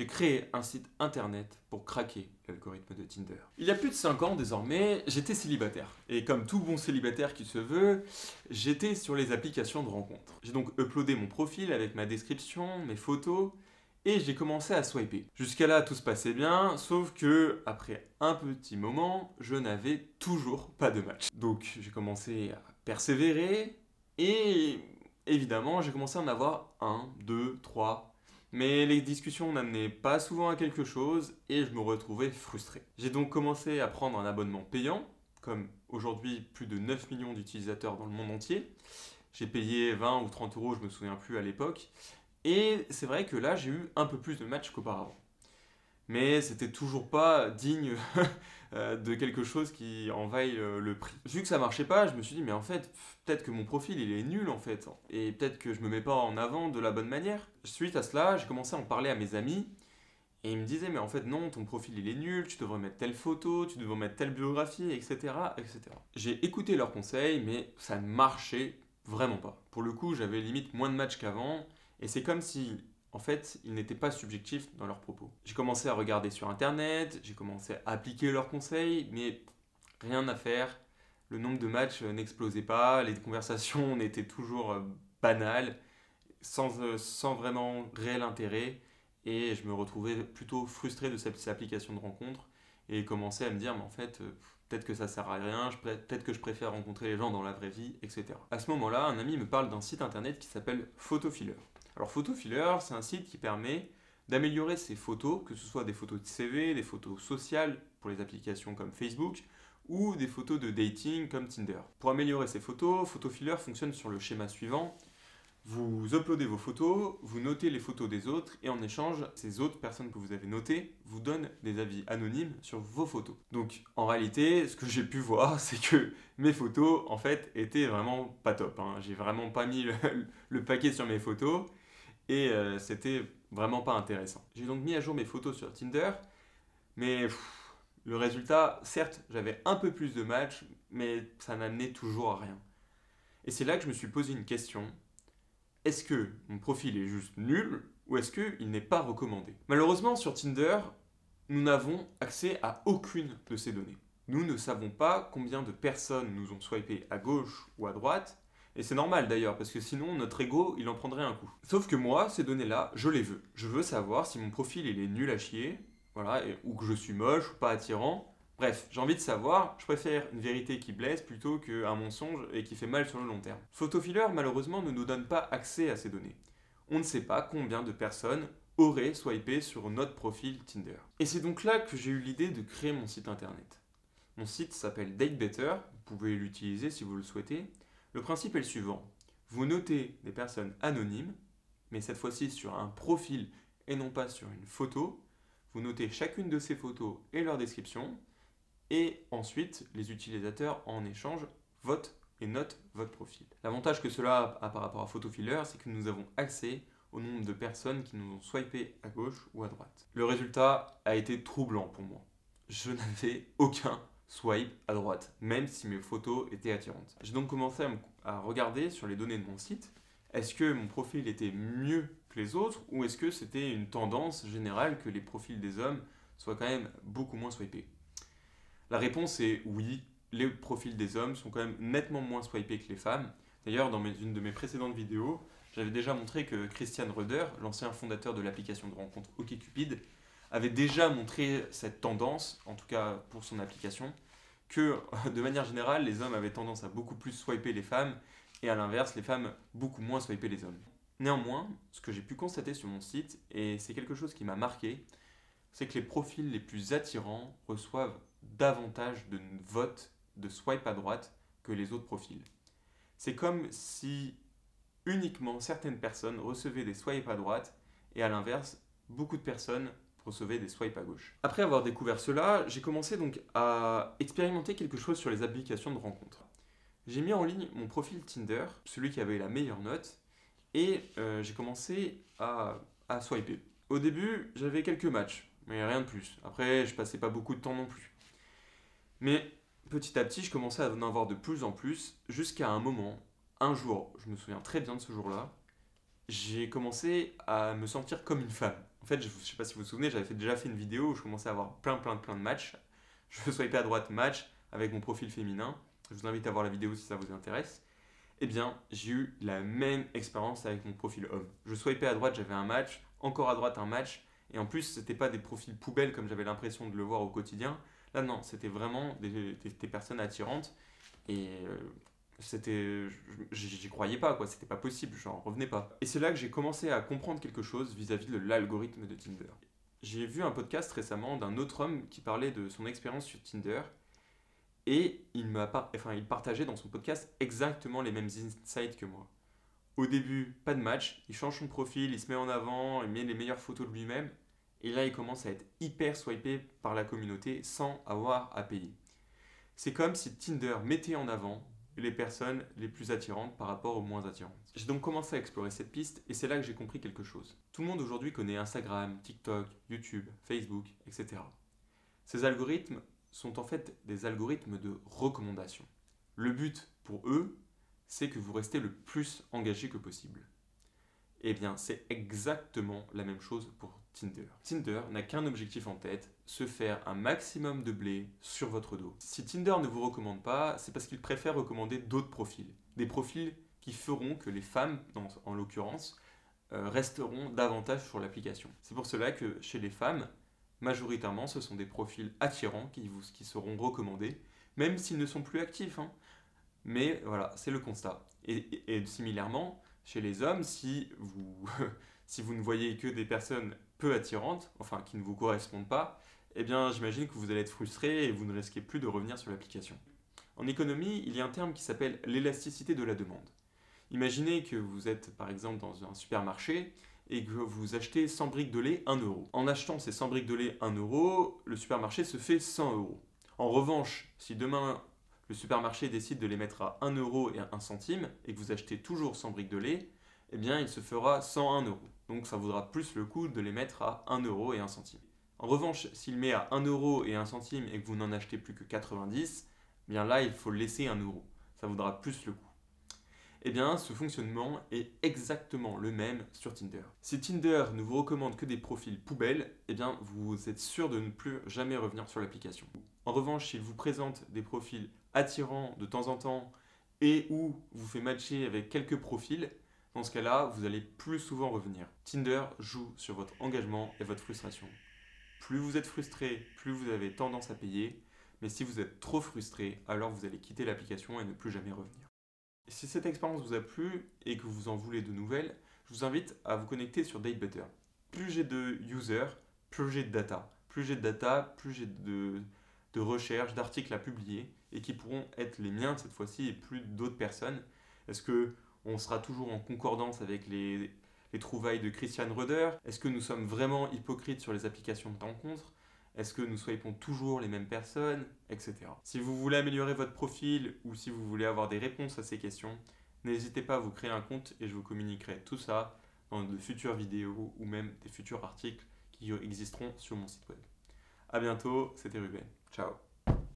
j'ai créé un site internet pour craquer l'algorithme de Tinder. Il y a plus de 5 ans désormais, j'étais célibataire. Et comme tout bon célibataire qui se veut, j'étais sur les applications de rencontres. J'ai donc uploadé mon profil avec ma description, mes photos, et j'ai commencé à swiper. Jusqu'à là, tout se passait bien, sauf que, après un petit moment, je n'avais toujours pas de match. Donc j'ai commencé à persévérer, et évidemment, j'ai commencé à en avoir un, deux, trois. Mais les discussions n'amenaient pas souvent à quelque chose et je me retrouvais frustré. J'ai donc commencé à prendre un abonnement payant, comme aujourd'hui plus de 9 millions d'utilisateurs dans le monde entier. J'ai payé 20 ou 30 euros, je me souviens plus à l'époque. Et c'est vrai que là, j'ai eu un peu plus de matchs qu'auparavant. Mais c'était toujours pas digne de quelque chose qui en vaille le prix. Vu que ça marchait pas, je me suis dit, mais en fait, peut-être que mon profil il est nul en fait, et peut-être que je me mets pas en avant de la bonne manière. Suite à cela, j'ai commencé à en parler à mes amis, et ils me disaient, mais en fait, non, ton profil il est nul, tu devrais mettre telle photo, tu devrais mettre telle biographie, etc., etc. J'ai écouté leurs conseils, mais ça ne marchait vraiment pas. Pour le coup, j'avais limite moins de matchs qu'avant, et c'est comme si en fait, ils n'étaient pas subjectifs dans leurs propos. J'ai commencé à regarder sur internet, j'ai commencé à appliquer leurs conseils, mais rien à faire. Le nombre de matchs n'explosait pas, les conversations étaient toujours banales, sans vraiment réel intérêt, et je me retrouvais plutôt frustré de cette application de rencontre, et commençais à me dire, mais en fait, peut-être que ça sert à rien, peut-être que je préfère rencontrer les gens dans la vraie vie, etc. À ce moment-là, un ami me parle d'un site internet qui s'appelle Photofiller. Alors Photofiller, c'est un site qui permet d'améliorer ses photos, que ce soit des photos de CV, des photos sociales pour les applications comme Facebook, ou des photos de dating comme Tinder. Pour améliorer ces photos, Photofiller fonctionne sur le schéma suivant. Vous uploadez vos photos, vous notez les photos des autres, et en échange, ces autres personnes que vous avez notées vous donnent des avis anonymes sur vos photos. Donc en réalité, ce que j'ai pu voir, c'est que mes photos, en fait, étaient vraiment pas top, hein. J'ai vraiment pas mis le paquet sur mes photos, et c'était vraiment pas intéressant. J'ai donc mis à jour mes photos sur Tinder, mais le résultat, certes, j'avais un peu plus de matchs, mais ça n'amenait toujours à rien. Et c'est là que je me suis posé une question. Est-ce que mon profil est juste nul ou est-ce qu'il n'est pas recommandé? Malheureusement, sur Tinder, nous n'avons accès à aucune de ces données. Nous ne savons pas combien de personnes nous ont swipé à gauche ou à droite, et c'est normal d'ailleurs, parce que sinon notre ego, il en prendrait un coup. Sauf que moi, ces données-là, je les veux. Je veux savoir si mon profil, il est nul à chier, voilà, ou que je suis moche ou pas attirant. Bref, j'ai envie de savoir, je préfère une vérité qui blesse plutôt qu'un mensonge et qui fait mal sur le long terme. Photofiller, malheureusement, ne nous donne pas accès à ces données. On ne sait pas combien de personnes auraient swipé sur notre profil Tinder. Et c'est donc là que j'ai eu l'idée de créer mon site internet. Mon site s'appelle DateBetter, vous pouvez l'utiliser si vous le souhaitez. Le principe est le suivant. Vous notez des personnes anonymes, mais cette fois-ci sur un profil et non pas sur une photo. Vous notez chacune de ces photos et leur description. Et ensuite, les utilisateurs en échange votent et notent votre profil. L'avantage que cela a par rapport à Photofiller, c'est que nous avons accès au nombre de personnes qui nous ont swipé à gauche ou à droite. Le résultat a été troublant pour moi. Je n'avais aucun swipe à droite, même si mes photos étaient attirantes. J'ai donc commencé à regarder sur les données de mon site, est-ce que mon profil était mieux que les autres, ou est-ce que c'était une tendance générale que les profils des hommes soient quand même beaucoup moins swipés? La réponse est oui, les profils des hommes sont quand même nettement moins swipés que les femmes. D'ailleurs, dans une de mes précédentes vidéos, j'avais déjà montré que Christian Röder, l'ancien fondateur de l'application de rencontre OkCupid, avait déjà montré cette tendance, en tout cas pour son application, que de manière générale, les hommes avaient tendance à beaucoup plus swiper les femmes, et à l'inverse, les femmes beaucoup moins swiper les hommes. Néanmoins, ce que j'ai pu constater sur mon site, et c'est quelque chose qui m'a marqué, c'est que les profils les plus attirants reçoivent davantage de votes de swipe à droite que les autres profils. C'est comme si uniquement certaines personnes recevaient des swipes à droite et à l'inverse, beaucoup de personnes recevaient des swipes à gauche. Après avoir découvert cela, j'ai commencé donc à expérimenter quelque chose sur les applications de rencontres. J'ai mis en ligne mon profil Tinder, celui qui avait la meilleure note, et j'ai commencé à swiper. Au début, j'avais quelques matchs, mais rien de plus. Après, je passais pas beaucoup de temps non plus. Mais petit à petit, je commençais à en avoir de plus en plus, jusqu'à un moment, un jour, je me souviens très bien de ce jour-là, j'ai commencé à me sentir comme une femme. En fait, je ne sais pas si vous vous souvenez, j'avais déjà fait une vidéo où je commençais à avoir plein de matchs. Je swipais à droite match avec mon profil féminin. Je vous invite à voir la vidéo si ça vous intéresse. Eh bien, j'ai eu la même expérience avec mon profil homme. Je swipais à droite, j'avais un match, encore à droite un match, et en plus, c'était pas des profils poubelles comme j'avais l'impression de le voir au quotidien. Là, non, c'était vraiment des personnes attirantes, et j'y croyais pas, quoi. C'était pas possible, j'en revenais pas. Et c'est là que j'ai commencé à comprendre quelque chose vis-à-vis de l'algorithme de Tinder. J'ai vu un podcast récemment d'un autre homme qui parlait de son expérience sur Tinder. Et il partageait dans son podcast exactement les mêmes insights que moi. Au début, pas de match, il change son profil, il se met en avant, il met les meilleures photos de lui-même. Et là, il commence à être hyper swipé par la communauté sans avoir à payer. C'est comme si Tinder mettait en avant les personnes les plus attirantes par rapport aux moins attirantes. J'ai donc commencé à explorer cette piste et c'est là que j'ai compris quelque chose. Tout le monde aujourd'hui connaît Instagram, TikTok, YouTube, Facebook, etc. Ces algorithmes sont en fait des algorithmes de recommandation. Le but pour eux, c'est que vous restez le plus engagé que possible. Eh bien, c'est exactement la même chose pour Tinder. Tinder n'a qu'un objectif en tête, se faire un maximum de blé sur votre dos. Si Tinder ne vous recommande pas, c'est parce qu'il préfère recommander d'autres profils. Des profils qui feront que les femmes, en l'occurrence, resteront davantage sur l'application. C'est pour cela que chez les femmes, majoritairement, ce sont des profils attirants qui seront recommandés, même s'ils ne sont plus actifs. Mais voilà, c'est le constat. Et similairement, chez les hommes, si vous ne voyez que des personnes peu attirantes, enfin qui ne vous correspondent pas, eh bien j'imagine que vous allez être frustré et vous ne risquez plus de revenir sur l'application. En économie, il y a un terme qui s'appelle l'élasticité de la demande. Imaginez que vous êtes par exemple dans un supermarché et que vous achetez 100 briques de lait 1 euro. En achetant ces 100 briques de lait 1 euro, le supermarché se fait 100 euros. En revanche, si demain le supermarché décide de les mettre à 1 euro et 1 centime et que vous achetez toujours 100 briques de lait, eh bien il se fera 101 euros. Donc ça vaudra plus le coup de les mettre à 1 euro et 1 centime. En revanche, s'il met à 1 euro et 1 centime et que vous n'en achetez plus que 90, eh bien là il faut laisser 1 euro. Ça vaudra plus le coup. Eh bien, ce fonctionnement est exactement le même sur Tinder. Si Tinder ne vous recommande que des profils poubelles, eh bien, vous êtes sûr de ne plus jamais revenir sur l'application. En revanche, s'il vous présente des profils attirants de temps en temps et ou vous fait matcher avec quelques profils, dans ce cas-là, vous allez plus souvent revenir. Tinder joue sur votre engagement et votre frustration. Plus vous êtes frustré, plus vous avez tendance à payer, mais si vous êtes trop frustré, alors vous allez quitter l'application et ne plus jamais revenir. Si cette expérience vous a plu et que vous en voulez de nouvelles, je vous invite à vous connecter sur DateBetter. Plus j'ai de users, plus j'ai de data. Plus j'ai de data, plus j'ai de recherches, d'articles à publier et qui pourront être les miens cette fois-ci et plus d'autres personnes. Est-ce qu'on sera toujours en concordance avec les trouvailles de Christian Röder? Est-ce que nous sommes vraiment hypocrites sur les applications de rencontres? Est-ce que nous swipons toujours les mêmes personnes, etc. Si vous voulez améliorer votre profil ou si vous voulez avoir des réponses à ces questions, n'hésitez pas à vous créer un compte et je vous communiquerai tout ça dans de futures vidéos ou même des futurs articles qui existeront sur mon site web. A bientôt, c'était Ruben. Ciao.